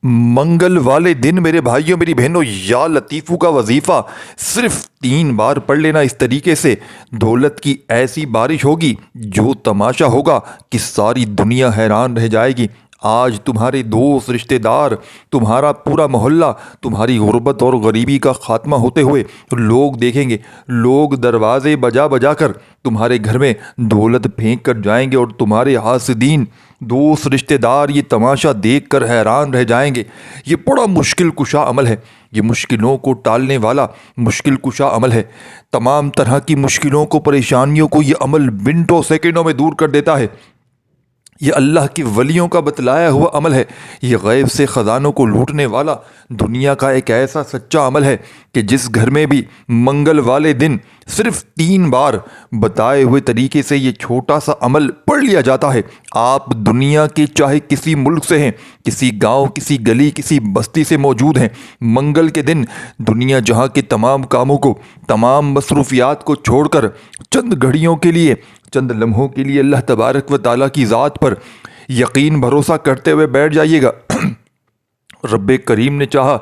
منگل والے دن میرے بھائیوں میری بہنوں یا لطیفو کا وظیفہ صرف 3 بار پڑھ لینا اس طریقے سے دولت کی ایسی بارش ہوگی جو تماشا ہوگا کہ ساری دنیا حیران رہ جائے گی۔ آج تمہارے دوست رشتہ دار تمہارا پورا محلہ تمہاری غربت اور غریبی کا خاتمہ ہوتے ہوئے لوگ دیکھیں گے۔ لوگ دروازے بجا بجا کر تمہارے گھر میں دولت پھینک کر جائیں گے اور تمہارے حاسدین دوست رشتہ دار یہ تماشا دیکھ کر حیران رہ جائیں گے۔ یہ بڑا مشکل کشا عمل ہے، یہ مشکلوں کو ٹالنے والا مشکل کشا عمل ہے۔ تمام طرح کی مشکلوں کو پریشانیوں کو یہ عمل منٹوں سیکنڈوں میں دور کر دیتا ہے۔ یہ اللہ کے ولیوں کا بتلایا ہوا عمل ہے۔ یہ غیب سے خزانوں کو لوٹنے والا دنیا کا ایک ایسا سچا عمل ہے کہ جس گھر میں بھی منگل والے دن صرف 3 بار بتائے ہوئے طریقے سے یہ چھوٹا سا عمل پڑھ لیا جاتا ہے، آپ دنیا کے چاہے کسی ملک سے ہیں، کسی گاؤں، کسی گلی، کسی بستی سے موجود ہیں، منگل کے دن دنیا جہاں کے تمام کاموں کو، تمام مصروفیات کو چھوڑ کر چند گھڑیوں کے لیے، چند لمحوں کے لیے اللہ تبارک و تعالیٰ کی ذات پر یقین بھروسہ کرتے ہوئے بیٹھ جائیے گا۔ رب کریم نے چاہا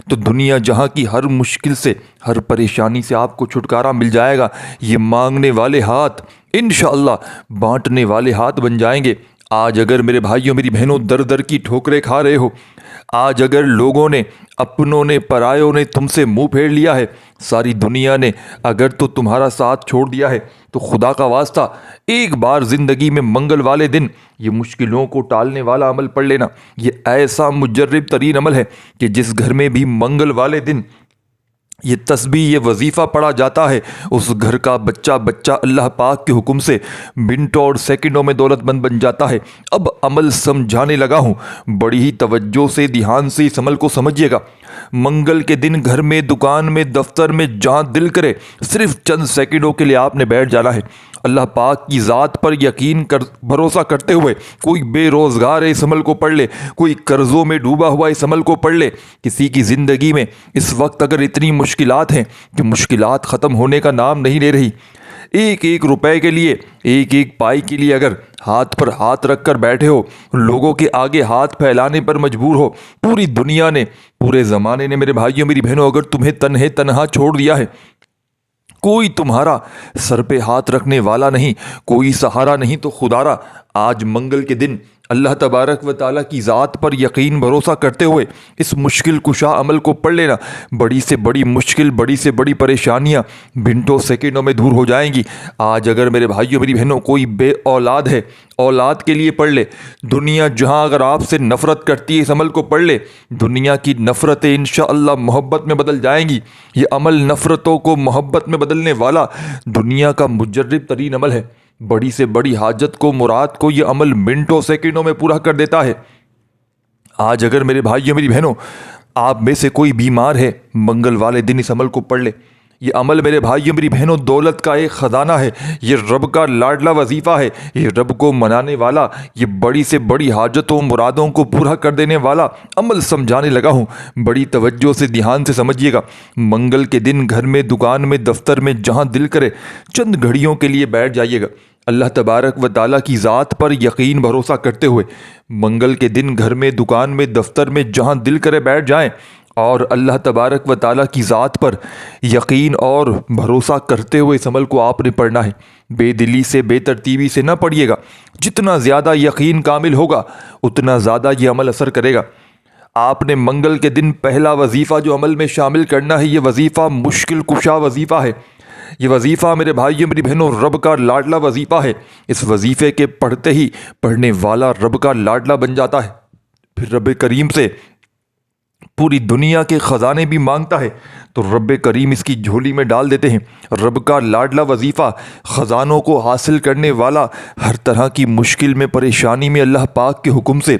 تو دنیا جہاں کی ہر مشکل سے، ہر پریشانی سے آپ کو چھٹکارا مل جائے گا۔ یہ مانگنے والے ہاتھ انشاءاللہ بانٹنے والے ہاتھ بن جائیں گے۔ آج اگر میرے بھائیوں میری بہنوں در در کی ٹھوکریں کھا رہے ہو، آج اگر لوگوں نے، اپنوں نے، پرایوں نے تم سے منہ پھیر لیا ہے، ساری دنیا نے اگر تو تمہارا ساتھ چھوڑ دیا ہے، تو خدا کا واسطہ ایک بار زندگی میں منگل والے دن یہ مشکلوں کو ٹالنے والا عمل پڑھ لینا۔ یہ ایسا مجرب ترین عمل ہے کہ جس گھر میں بھی منگل والے دن یہ تسبیح، یہ وظیفہ پڑھا جاتا ہے، اس گھر کا بچہ بچہ اللہ پاک کے حکم سے منٹوں اور سیکنڈوں میں دولت مند بن جاتا ہے۔ اب عمل سمجھانے لگا ہوں، بڑی ہی توجہ سے، دھیان سے اس عمل کو سمجھیے گا۔ منگل کے دن گھر میں، دکان میں، دفتر میں، جہاں دل کرے صرف چند سیکنڈوں کے لیے آپ نے بیٹھ جانا ہے۔ اللہ پاک کی ذات پر یقین کر بھروسہ کرتے ہوئے کوئی بے روزگار ہے اس عمل کو پڑھ لے، کوئی قرضوں میں ڈوبا ہوا اس عمل کو پڑھ لے۔ کسی کی زندگی میں اس وقت اگر اتنی مشکلات ہیں کہ مشکلات ختم ہونے کا نام نہیں لے رہی، ایک ایک روپے کے لیے، ایک ایک پائی کے لیے اگر ہاتھ پر ہاتھ رکھ کر بیٹھے ہو، لوگوں کے آگے ہاتھ پھیلانے پر مجبور ہو، پوری دنیا نے، پورے زمانے نے میرے بھائیوں میری بہنوں اگر تمہیں تنہا چھوڑ دیا ہے، کوئی تمہارا سر پہ ہاتھ رکھنے والا نہیں، کوئی سہارا نہیں، تو خدارا آج منگل کے دن اللہ تبارک و تعالیٰ کی ذات پر یقین بھروسہ کرتے ہوئے اس مشکل کشا عمل کو پڑھ لینا۔ بڑی سے بڑی مشکل، بڑی سے بڑی پریشانیاں منٹوں سیکنڈوں میں دور ہو جائیں گی۔ آج اگر میرے بھائیوں میری بہنوں کوئی بے اولاد ہے، اولاد کے لیے پڑھ لے۔ دنیا جہاں اگر آپ سے نفرت کرتی ہے، اس عمل کو پڑھ لے۔ دنیا کی نفرتیں انشاءاللہ محبت میں بدل جائیں گی۔ یہ عمل نفرتوں کو محبت میں بدلنے والا دنیا کا مجرب ترین عمل ہے۔ بڑی سے بڑی حاجت کو، مراد کو یہ عمل منٹوں سیکنڈوں میں پورا کر دیتا ہے۔ آج اگر میرے بھائیوں میری بہنوں آپ میں سے کوئی بیمار ہے، منگل والے دن اس عمل کو پڑھ لے۔ یہ عمل میرے بھائیوں میری بہنوں دولت کا ایک خزانہ ہے، یہ رب کا لاڈلا وظیفہ ہے، یہ رب کو منانے والا، یہ بڑی سے بڑی حاجتوں مرادوں کو پورا کر دینے والا عمل سمجھانے لگا ہوں۔ بڑی توجہ سے، دھیان سے سمجھیے گا۔ منگل کے دن گھر میں، دکان میں، دفتر میں، جہاں دل کرے چند گھڑیوں کے لیے بیٹھ جائیے گا۔ اللہ تبارک و تعالیٰ کی ذات پر یقین بھروسہ کرتے ہوئے منگل کے دن گھر میں، دکان میں، دفتر میں، جہاں دل کرے بیٹھ جائیں اور اللہ تبارک و تعالیٰ کی ذات پر یقین اور بھروسہ کرتے ہوئے اس عمل کو آپ نے پڑھنا ہے۔ بے دلی سے، بے ترتیبی سے نہ پڑھیے گا۔ جتنا زیادہ یقین کامل ہوگا اتنا زیادہ یہ عمل اثر کرے گا۔ آپ نے منگل کے دن پہلا وظیفہ جو عمل میں شامل کرنا ہے، یہ وظیفہ مشکل کشا وظیفہ ہے۔ یہ وظیفہ میرے بھائیوں میری بہنوں رب کا لاڈلا وظیفہ ہے۔ اس وظیفے کے پڑھتے ہی پڑھنے والا رب کا لاڈلا بن جاتا ہے، پھر رب کریم سے پوری دنیا کے خزانے بھی مانگتا ہے تو رب کریم اس کی جھولی میں ڈال دیتے ہیں۔ رب کا لاڈلا وظیفہ خزانوں کو حاصل کرنے والا، ہر طرح کی مشکل میں، پریشانی میں اللہ پاک کے حکم سے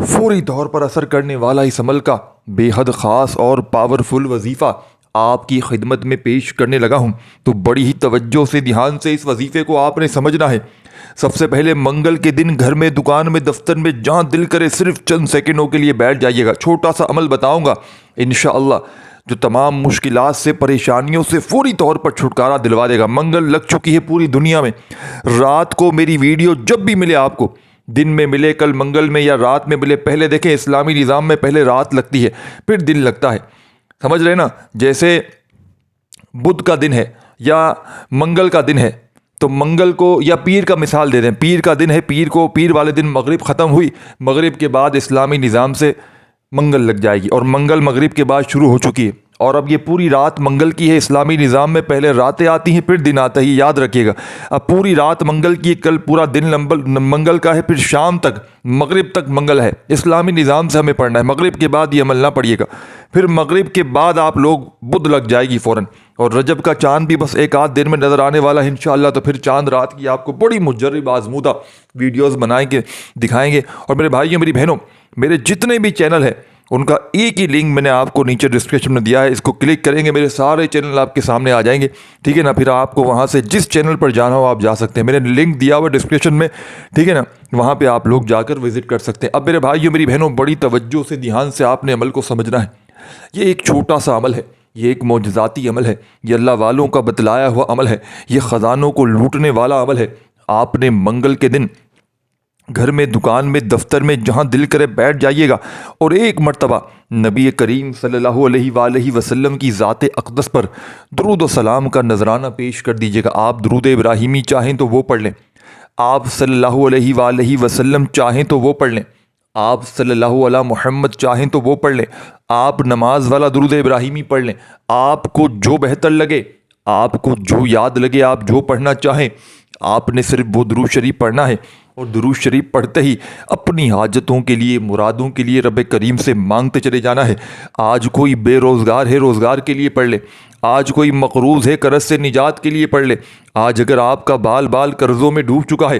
فوری طور پر اثر کرنے والا اس عمل کا بے حد خاص اور پاورفل وظیفہ آپ کی خدمت میں پیش کرنے لگا ہوں۔ تو بڑی ہی توجہ سے، دھیان سے اس وظیفے کو آپ نے سمجھنا ہے۔ سب سے پہلے منگل کے دن گھر میں، دکان میں، دفتر میں، جہاں دل کرے صرف چند سیکنڈوں کے لیے بیٹھ جائیے گا۔ چھوٹا سا عمل بتاؤں گا انشاءاللہ جو تمام مشکلات سے، پریشانیوں سے فوری طور پر چھٹکارا دلوا دے گا۔ منگل لگ چکی ہے پوری دنیا میں۔ رات کو میری ویڈیو جب بھی ملے آپ کو دن میں ملے کل منگل میں یا رات میں ملے. پہلے دیکھیں اسلامی نظام میں پہلے رات لگتی ہے پھر دن لگتا ہے, سمجھ رہے نا. جیسے بدھ کا دن ہے یا منگل کا دن ہے تو منگل کو یا پیر کا مثال دے دیں, پیر کا دن ہے, پیر والے دن مغرب ختم ہوئی, مغرب کے بعد اسلامی نظام سے منگل لگ جائے گی اور منگل مغرب کے بعد شروع ہو چکی ہے. اور اب یہ پوری رات منگل کی ہے. اسلامی نظام میں پہلے راتیں آتی ہیں پھر دن آتا ہے, یاد رکھیے گا. اب پوری رات منگل کی ہے, کل پورا دن منگل کا ہے, پھر شام تک مغرب تک منگل ہے. اسلامی نظام سے ہمیں پڑھنا ہے, مغرب کے بعد یہ عمل نہ پڑھیے گا. پھر مغرب کے بعد آپ لوگ بدھ لگ جائے گی فوراً, اور رجب کا چاند بھی بس ایک آدھ دن میں نظر آنے والا ہے انشاءاللہ. تو پھر چاند رات کی آپ کو بڑی مجرب آزمودہ ویڈیوز بنائیں گے, دکھائیں گے. اور میرے بھائیوں میری بہنوں, میرے جتنے بھی چینل ہیں ان کا ایک ہی لنک میں نے آپ کو نیچے ڈسکرپشن میں دیا ہے. اس کو کلک کریں گے میرے سارے چینل آپ کے سامنے آ جائیں گے, ٹھیک ہے نا. پھر آپ کو وہاں سے جس چینل پر جانا ہو آپ جا سکتے ہیں, میں نے لنک دیا ہوا ڈسکرپشن میں, ٹھیک ہے نا. وہاں پہ آپ لوگ جا کر وزٹ کر سکتے ہیں. اب میرے بھائیوں میری بہنوں, بڑی توجہ سے دھیان سے آپ نے عمل کو سمجھنا ہے. یہ ایک چھوٹا سا عمل ہے, یہ ایک معجزاتی عمل ہے, یہ اللہ والوں کا بتلایا ہوا عمل ہے, یہ خزانوں کو لوٹنے والا عمل ہے. آپ نے منگل کے دن گھر میں, دکان میں, دفتر میں, جہاں دل کرے بیٹھ جائیے گا اور ایک مرتبہ نبی کریم صلی اللہ علیہ وآلہ وسلم کی ذات اقدس پر درود و سلام کا نذرانہ پیش کر دیجیے گا. آپ درود ابراہیمی چاہیں تو وہ پڑھ لیں, آپ صلی اللہ علیہ وآلہ وسلم چاہیں تو وہ پڑھ لیں, آپ صلی اللہ علیہ محمد چاہیں تو وہ پڑھ لیں, آپ نماز والا درود ابراہیمی پڑھ لیں. آپ کو جو بہتر لگے, آپ کو جو یاد لگے, آپ جو پڑھنا چاہیں, آپ نے صرف وہ درود شریف پڑھنا ہے. اور درود شریف پڑھتے ہی اپنی حاجتوں کے لیے, مرادوں کے لیے رب کریم سے مانگتے چلے جانا ہے. آج کوئی بے روزگار ہے, روزگار کے لیے پڑھ لے. آج کوئی مقروض ہے, قرض سے نجات کے لیے پڑھ لے. آج اگر آپ کا بال قرضوں میں ڈوب چکا ہے,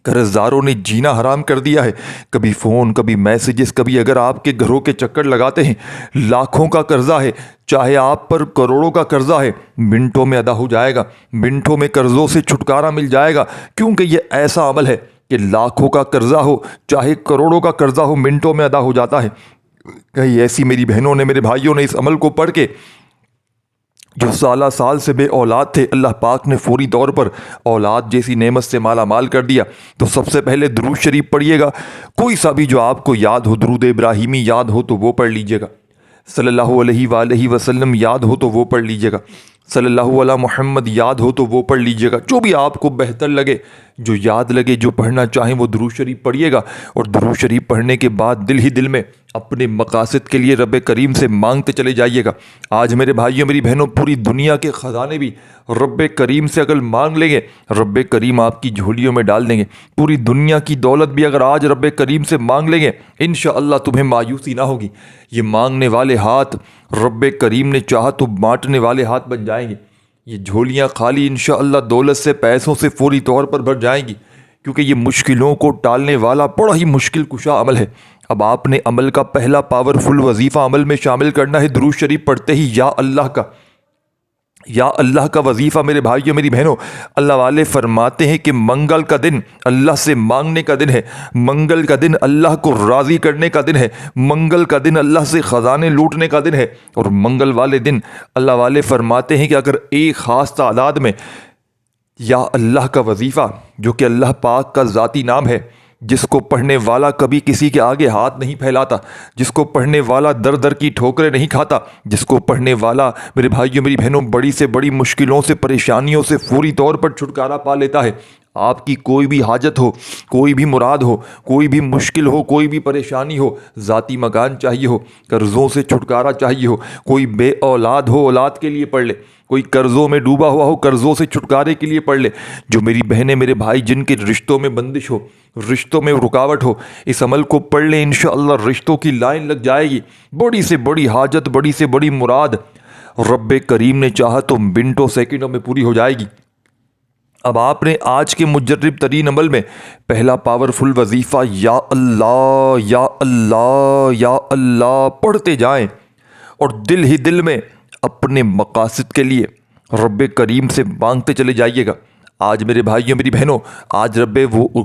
قرض داروں نے جینا حرام کر دیا ہے, کبھی فون, کبھی میسیجز, کبھی اگر آپ کے گھروں کے چکر لگاتے ہیں, لاکھوں کا قرضہ ہے, چاہے آپ پر کروڑوں کا قرضہ ہے, منٹوں میں ادا ہو جائے گا. منٹوں میں قرضوں سے چھٹکارا مل جائے گا, کیونکہ یہ ایسا عمل ہے کہ لاکھوں کا قرضہ ہو چاہے کروڑوں کا قرضہ ہو, منٹوں میں ادا ہو جاتا ہے. کہیں ایسی میری بہنوں نے, میرے بھائیوں نے اس عمل کو پڑھ کے جو سال سے بے اولاد تھے, اللہ پاک نے فوری طور پر اولاد جیسی نعمت سے مالا مال کر دیا. تو سب سے پہلے درود شریف پڑھیے گا, کوئی سا بھی جو آپ کو یاد ہو. درود ابراہیمی یاد ہو تو وہ پڑھ لیجیے گا, صلی اللہ علیہ وآلہ وسلم یاد ہو تو وہ پڑھ لیجیے گا, صلی اللہ علیہ محمد یاد ہو تو وہ پڑھ لیجیے گا. جو بھی آپ کو بہتر لگے, جو یاد لگے, جو پڑھنا چاہیں وہ درود شریف پڑھیے گا. اور درود شریف پڑھنے کے بعد دل ہی دل میں اپنے مقاصد کے لیے رب کریم سے مانگتے چلے جائیے گا. آج میرے بھائیوں میری بہنوں, پوری دنیا کے خزانے بھی رب کریم سے اگر مانگ لیں گے, رب کریم آپ کی جھولیوں میں ڈال دیں گے. پوری دنیا کی دولت بھی اگر آج رب کریم سے مانگ لیں گے, انشاءاللہ تمہیں مایوسی نہ ہوگی. یہ مانگنے والے ہاتھ رب کریم نے چاہا تو بانٹنے والے ہاتھ بن جائیں گے. یہ جھولیاں خالی انشاءاللہ دولت سے, پیسوں سے فوری طور پر بھر جائیں گی, کیونکہ یہ مشکلوں کو ٹالنے والا بڑا ہی مشکل کشا عمل ہے. اب آپ نے عمل کا پہلا پاورفل وظیفہ عمل میں شامل کرنا ہے. درود شریف پڑھتے ہی یا اللہ کا وظیفہ. میرے بھائیوں میری بہنوں, اللہ والے فرماتے ہیں کہ منگل کا دن اللہ سے مانگنے کا دن ہے, منگل کا دن اللہ کو راضی کرنے کا دن ہے, منگل کا دن اللہ سے خزانے لوٹنے کا دن ہے. اور منگل والے دن اللہ والے فرماتے ہیں کہ اگر ایک خاص تعداد میں یا اللہ کا وظیفہ, جو کہ اللہ پاک کا ذاتی نام ہے, جس کو پڑھنے والا کبھی کسی کے آگے ہاتھ نہیں پھیلاتا, جس کو پڑھنے والا در در کی ٹھوکریں نہیں کھاتا, جس کو پڑھنے والا میرے بھائیوں میری بہنوں بڑی سے بڑی مشکلوں سے, پریشانیوں سے فوری طور پر چھٹکارا پا لیتا ہے. آپ کی کوئی بھی حاجت ہو, کوئی بھی مراد ہو, کوئی بھی مشکل ہو, کوئی بھی پریشانی ہو, ذاتی مکان چاہیے ہو, قرضوں سے چھٹکارا چاہیے ہو, کوئی بے اولاد ہو, اولاد کے لیے پڑھ لے, کوئی قرضوں میں ڈوبا ہوا ہو, قرضوں سے چھٹکارے کے لیے پڑھ لے. جو میری بہنیں میرے بھائی جن کے رشتوں میں بندش ہو, رشتوں میں رکاوٹ ہو, اس عمل کو پڑھ لیں, انشاءاللہ رشتوں کی لائن لگ جائے گی. بڑی سے بڑی حاجت, بڑی سے بڑی مراد رب کریم نے چاہا تو منٹوں سیکنڈوں میں پوری ہو جائے گی. اب آپ نے آج کے مجرب ترین عمل میں پہلا پاورفل وظیفہ یا اللہ یا اللہ یا اللہ پڑھتے جائیں, اور دل ہی دل میں اپنے مقاصد کے لیے رب کریم سے مانگتے چلے جائیے گا. آج میرے بھائیوں میری بہنوں, آج رب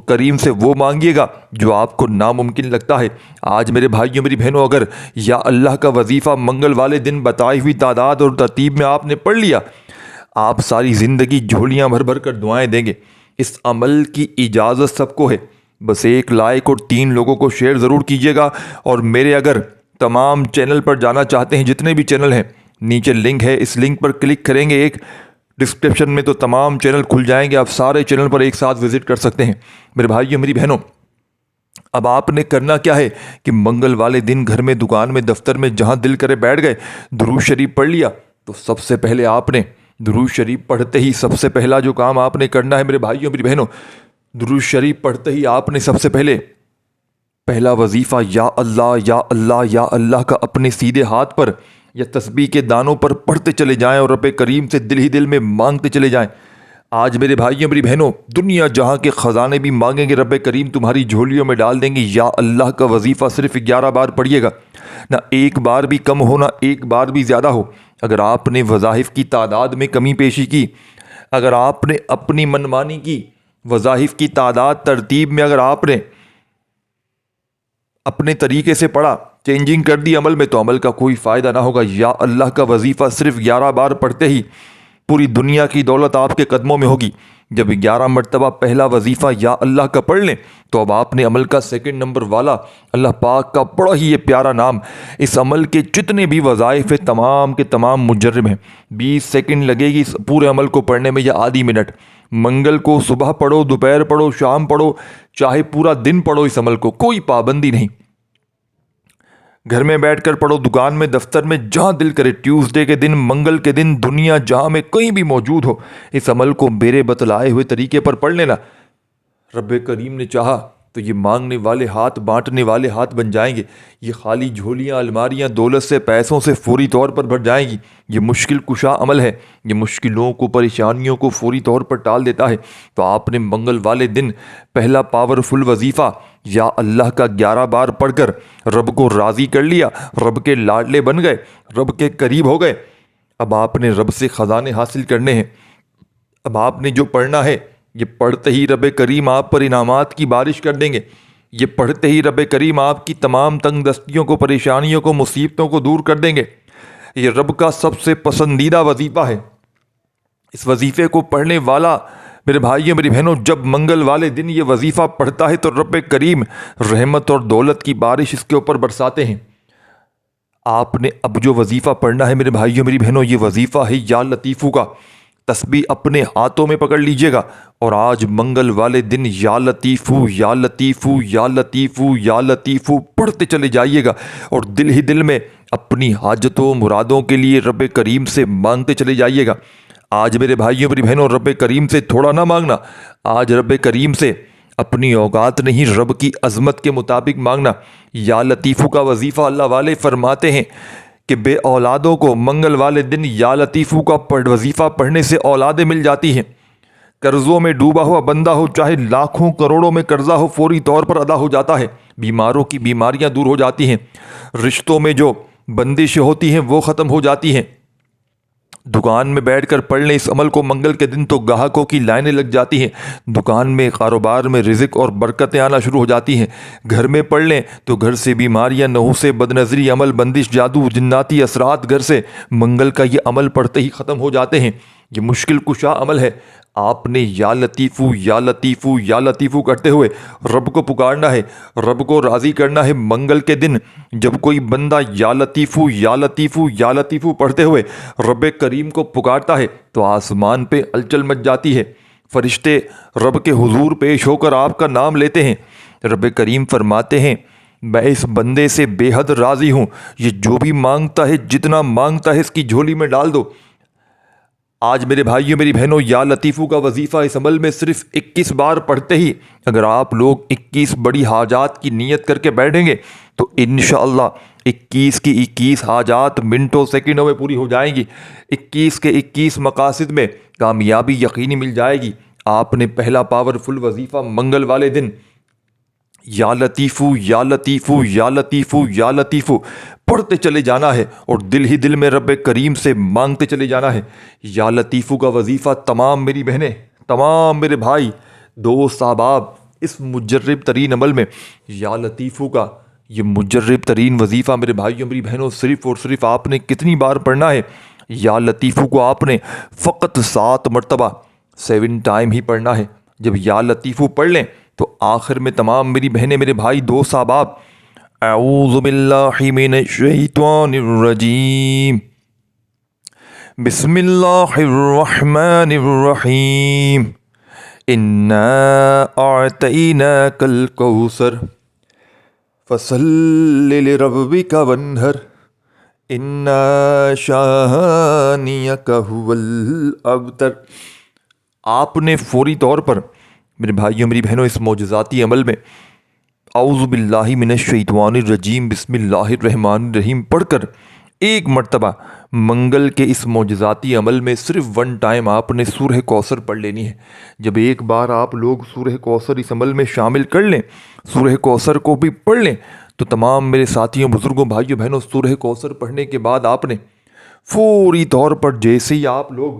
کریم سے وہ مانگیے گا جو آپ کو ناممکن لگتا ہے. آج میرے بھائیوں میری بہنوں, اگر یا اللہ کا وظیفہ منگل والے دن بتائی ہوئی تعداد اور ترتیب میں آپ نے پڑھ لیا, آپ ساری زندگی جھولیاں بھر بھر کر دعائیں دیں گے. اس عمل کی اجازت سب کو ہے, بس ایک لائک اور 3 لوگوں کو شیئر ضرور کیجیے گا. اور میرے اگر تمام چینل پر جانا چاہتے ہیں، جتنے بھی چینل ہیں، نیچے لنک ہے، اس لنک پر کلک کریں گے ایک ڈسکرپشن میں تو تمام چینل کھل جائیں گے. آپ سارے چینل پر ایک ساتھ وزٹ کر سکتے ہیں. میرے بھائیو میری بہنوں، اب آپ نے کرنا کیا ہے کہ منگل والے دن گھر میں، دکان میں، دفتر میں، جہاں دل کرے بیٹھ گئے، درود شریف پڑھ لیا. تو سب سے پہلے آپ نے درود شریف پڑھتے ہی سب سے پہلا جو کام آپ نے کرنا ہے میرے بھائیوں میری بہنوں، درود شریف پڑھتے ہی آپ نے سب سے پہلا وظیفہ یا اللہ یا اللہ یا اللہ کا اپنے سیدھے ہاتھ پر یا تسبیح کے دانوں پر پڑھتے چلے جائیں اور رب کریم سے دل ہی دل میں مانگتے چلے جائیں. آج میرے بھائیوں میری بہنوں، دنیا جہاں کے خزانے بھی مانگیں گے رب کریم تمہاری جھولیوں میں ڈال دیں گے. یا اللہ کا وظیفہ صرف 11 بار پڑھیے گا، نہ ایک بار بھی کم ہو، نہ ایک بار بھی زیادہ ہو. اگر آپ نے وظائف کی تعداد میں کمی پیشی کی، اگر آپ نے اپنی منمانی کی، وظائف کی تعداد ترتیب میں اگر آپ نے اپنے طریقے سے پڑھا، چینجنگ کر دی عمل میں، تو عمل کا کوئی فائدہ نہ ہوگا. یا اللہ کا وظیفہ صرف 11 بار پڑھتے ہی پوری دنیا کی دولت آپ کے قدموں میں ہوگی. جب 11 مرتبہ پہلا وظیفہ یا اللہ کا پڑھ لیں تو اب آپ نے عمل کا سیکنڈ نمبر والا اللہ پاک کا بڑا ہی یہ پیارا نام، اس عمل کے جتنے بھی وظائف ہیں تمام کے تمام مجرب ہیں. 20 سیکنڈ لگے گی اس پورے عمل کو پڑھنے میں یا آدھی منٹ. منگل کو صبح پڑھو، دوپہر پڑھو، شام پڑھو، چاہے پورا دن پڑھو، اس عمل کو کوئی پابندی نہیں. گھر میں بیٹھ کر پڑھو، دکان میں، دفتر میں، جہاں دل کرے، ٹیوزڈے کے دن، منگل کے دن، دنیا جہاں میں کہیں بھی موجود ہو، اس عمل کو میرے بتلائے ہوئے طریقے پر پڑھ لینا. رب کریم نے چاہا تو یہ مانگنے والے ہاتھ بانٹنے والے ہاتھ بن جائیں گے. یہ خالی جھولیاں، الماریاں دولت سے، پیسوں سے فوری طور پر بھر جائیں گی. یہ مشکل کشا عمل ہے، یہ مشکلوں کو، پریشانیوں کو فوری طور پر ٹال دیتا ہے. تو آپ نے منگل والے دن پہلا پاورفل وظیفہ یا اللہ کا 11 بار پڑھ کر رب کو راضی کر لیا، رب کے لاڈلے بن گئے، رب کے قریب ہو گئے. اب آپ نے رب سے خزانے حاصل کرنے ہیں. اب آپ نے جو پڑھنا ہے، یہ پڑھتے ہی رب کریم آپ پر انعامات کی بارش کر دیں گے. یہ پڑھتے ہی رب کریم آپ کی تمام تنگ دستیوں کو، پریشانیوں کو، مصیبتوں کو دور کر دیں گے. یہ رب کا سب سے پسندیدہ وظیفہ ہے. اس وظیفے کو پڑھنے والا میرے بھائیوں میری بہنوں جب منگل والے دن یہ وظیفہ پڑھتا ہے تو رب کریم رحمت اور دولت کی بارش اس کے اوپر برساتے ہیں. آپ نے اب جو وظیفہ پڑھنا ہے میرے بھائیوں میری بہنوں، یہ وظیفہ ہے یا لطیفو کا. تسبیح اپنے ہاتھوں میں پکڑ لیجئے گا اور آج منگل والے دن یا لطیفو یا لطیفو یا لطیفو یا لطیفو پڑھتے چلے جائیے گا اور دل ہی دل میں اپنی حاجتوں مرادوں کے لیے رب کریم سے مانگتے چلے جائیے گا. آج میرے بھائیوں میری بہنوں رب کریم سے تھوڑا نہ مانگنا، آج رب کریم سے اپنی اوقات نہیں رب کی عظمت کے مطابق مانگنا. یا لطیفو کا وظیفہ اللہ والے فرماتے ہیں کہ بے اولادوں کو منگل والے دن یا لطیفو کا وظیفہ پڑھنے سے اولادیں مل جاتی ہیں. قرضوں میں ڈوبا ہوا بندہ ہو، چاہے لاکھوں کروڑوں میں قرضہ ہو، فوری طور پر ادا ہو جاتا ہے. بیماروں کی بیماریاں دور ہو جاتی ہیں. رشتوں میں جو بندشیں ہوتی ہیں وہ ختم ہو جاتی ہیں. دکان میں بیٹھ کر پڑھ لیں اس عمل کو منگل کے دن تو گاہکوں کی لائنیں لگ جاتی ہیں. دکان میں، کاروبار میں رزق اور برکتیں آنا شروع ہو جاتی ہیں. گھر میں پڑھ لیں تو گھر سے بیماریاں، نحوسیں، بدنظری، عمل بندش، جادو، جناتی اثرات گھر سے منگل کا یہ عمل پڑھتے ہی ختم ہو جاتے ہیں. یہ مشکل کشا عمل ہے. آپ نے یا لطیفو یا لطیفو یا لطیفو کرتے ہوئے رب کو پکارنا ہے، رب کو راضی کرنا ہے. منگل کے دن جب کوئی بندہ یا لطیفو یا لطیفو یا لطیفو پڑھتے ہوئے رب کریم کو پکارتا ہے تو آسمان پہ ہلچل مچ جاتی ہے. فرشتے رب کے حضور پیش ہو کر آپ کا نام لیتے ہیں. رب کریم فرماتے ہیں میں اس بندے سے بے حد راضی ہوں، یہ جو بھی مانگتا ہے، جتنا مانگتا ہے اس کی جھولی میں ڈال دو. آج میرے بھائیوں میری بہنوں یا لطیفو کا وظیفہ اس عمل میں صرف 21 بار پڑھتے ہی اگر آپ لوگ 21 بڑی حاجات کی نیت کر کے بیٹھیں گے تو انشاءاللہ 21 کی 21 حاجات منٹوں سیکنڈوں میں پوری ہو جائیں گی. 21 کے 21 مقاصد میں کامیابی یقینی مل جائے گی. آپ نے پہلا پاورفل وظیفہ منگل والے دن یا لطیفو یا لطیفو یا لطیفو یا لطیفو پڑھتے چلے جانا ہے اور دل ہی دل میں رب کریم سے مانگتے چلے جانا ہے. یا لطیفو کا وظیفہ تمام میری بہنیں، تمام میرے بھائی، دوست، احباب اس مجرب ترین عمل میں یا لطیفو کا یہ مجرب ترین وظیفہ میرے بھائیوں میری بہنوں صرف اور صرف آپ نے کتنی بار پڑھنا ہے؟ یا لطیفو کو آپ نے فقط 7 مرتبہ 7 ٹائم ہی پڑھنا ہے. جب یا لطیفو پڑھ لیں تو آخر میں تمام میری بہنیں، میرے بھائی، دوست، احباب، اعوذ باللہ من الشیطان الرجیم، بسم اللہ الرحمن الرحیم، انا اعطیناک الکوثر فصل لربک وانحر ان شانئک هو الابتر۔ آپ نے فوری طور پر میرے بھائیوں، میری بہنوں، اس معجزاتی عمل میں اعوذ باللہ من الشیطان الرجیم بسم اللہ الرحمن الرحیم پڑھ کر ایک مرتبہ منگل کے اس معجزاتی عمل میں صرف ون ٹائم آپ نے سورہ کوثر پڑھ لینی ہے۔ جب ایک بار آپ لوگ سورہ کوثر اس عمل میں شامل کر لیں، سورہ کوثر کو بھی پڑھ لیں، تو تمام میرے ساتھیوں، بزرگوں، بھائیوں، بہنوں، سورہ کوثر پڑھنے کے بعد آپ نے فوری طور پر جیسے ہی آپ لوگ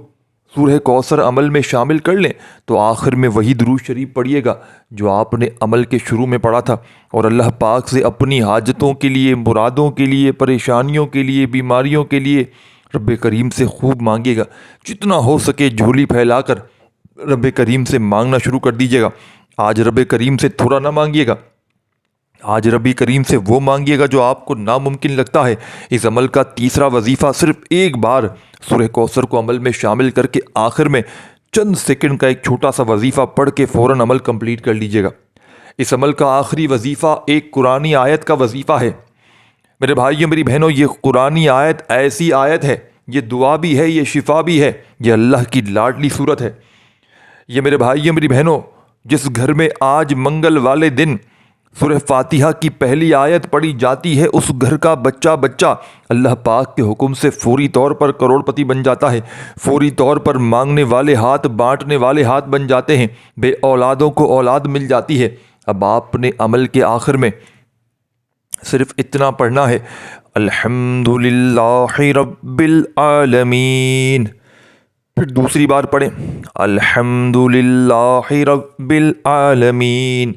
سورہ کوثر عمل میں شامل کر لیں تو آخر میں وہی درود شریف پڑھیے گا جو آپ نے عمل کے شروع میں پڑھا تھا، اور اللہ پاک سے اپنی حاجتوں کے لیے، مرادوں کے لیے، پریشانیوں کے لیے، بیماریوں کے لیے رب کریم سے خوب مانگیے گا۔ جتنا ہو سکے جھولی پھیلا کر رب کریم سے مانگنا شروع کر دیجیے گا۔ آج رب کریم سے تھوڑا نہ مانگیے گا، آج ربی کریم سے وہ مانگیے گا جو آپ کو ناممکن لگتا ہے۔ اس عمل کا تیسرا وظیفہ صرف ایک بار سورہ کوثر کو عمل میں شامل کر کے آخر میں چند سیکنڈ کا ایک چھوٹا سا وظیفہ پڑھ کے فوراً عمل کمپلیٹ کر لیجیے گا۔ اس عمل کا آخری وظیفہ ایک قرآنی آیت کا وظیفہ ہے۔ میرے بھائیوں، میری بہنوں، یہ قرآنی آیت ایسی آیت ہے، یہ دعا بھی ہے، یہ شفا بھی ہے، یہ اللہ کی لاڈلی صورت ہے۔ یہ میرے بھائیوں، میری بہنوں، جس گھر میں آج منگل والے دن سورہ فاتحہ کی پہلی آیت پڑھی جاتی ہے، اس گھر کا بچہ بچہ اللہ پاک کے حکم سے فوری طور پر کروڑ پتی بن جاتا ہے، فوری طور پر مانگنے والے ہاتھ، بانٹنے والے ہاتھ بن جاتے ہیں، بے اولادوں کو اولاد مل جاتی ہے۔ اب آپ نے عمل کے آخر میں صرف اتنا پڑھنا ہے، الحمدللہ رب العالمین۔ پھر دوسری بار پڑھیں، الحمدللہ رب العالمین۔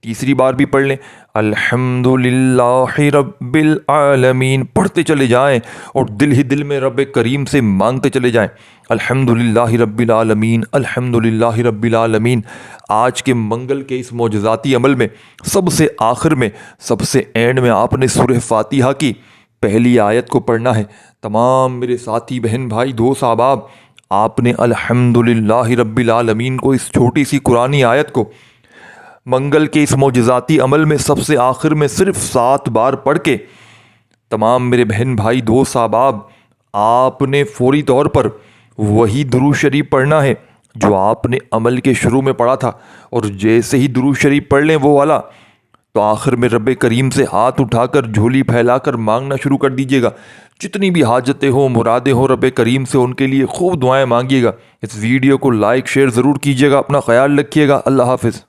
تیسری بار بھی پڑھ لیں، الحمدللہ رب العالمین۔ پڑھتے چلے جائیں اور دل ہی دل میں رب کریم سے مانگتے چلے جائیں، الحمدللہ رب العالمین، الحمدللہ رب العالمین۔ آج کے منگل کے اس معجزاتی عمل میں سب سے آخر میں، سب سے اینڈ میں آپ نے سورہ فاتحہ کی پہلی آیت کو پڑھنا ہے۔ تمام میرے ساتھی، بہن، بھائی، دوست، احباب، آپ نے الحمدللہ رب العالمین کو، اس چھوٹی سی قرآنی آیت کو منگل کے اس معجزاتی عمل میں سب سے آخر میں صرف 7 بار پڑھ کے تمام میرے بہن، بھائی، دوست، احباب، آپ نے فوری طور پر وہی درود شریف پڑھنا ہے جو آپ نے عمل کے شروع میں پڑھا تھا، اور جیسے ہی درود شریف پڑھ لیں وہ والا، تو آخر میں رب کریم سے ہاتھ اٹھا کر، جھولی پھیلا کر مانگنا شروع کر دیجیے گا۔ جتنی بھی حاجتیں ہوں، مرادیں ہوں، رب کریم سے ان کے لیے خوب دعائیں مانگیے گا۔ اس ویڈیو کو لائک، شیئر ضرور کیجیے گا۔ اپنا خیال رکھیے گا۔ اللہ حافظ۔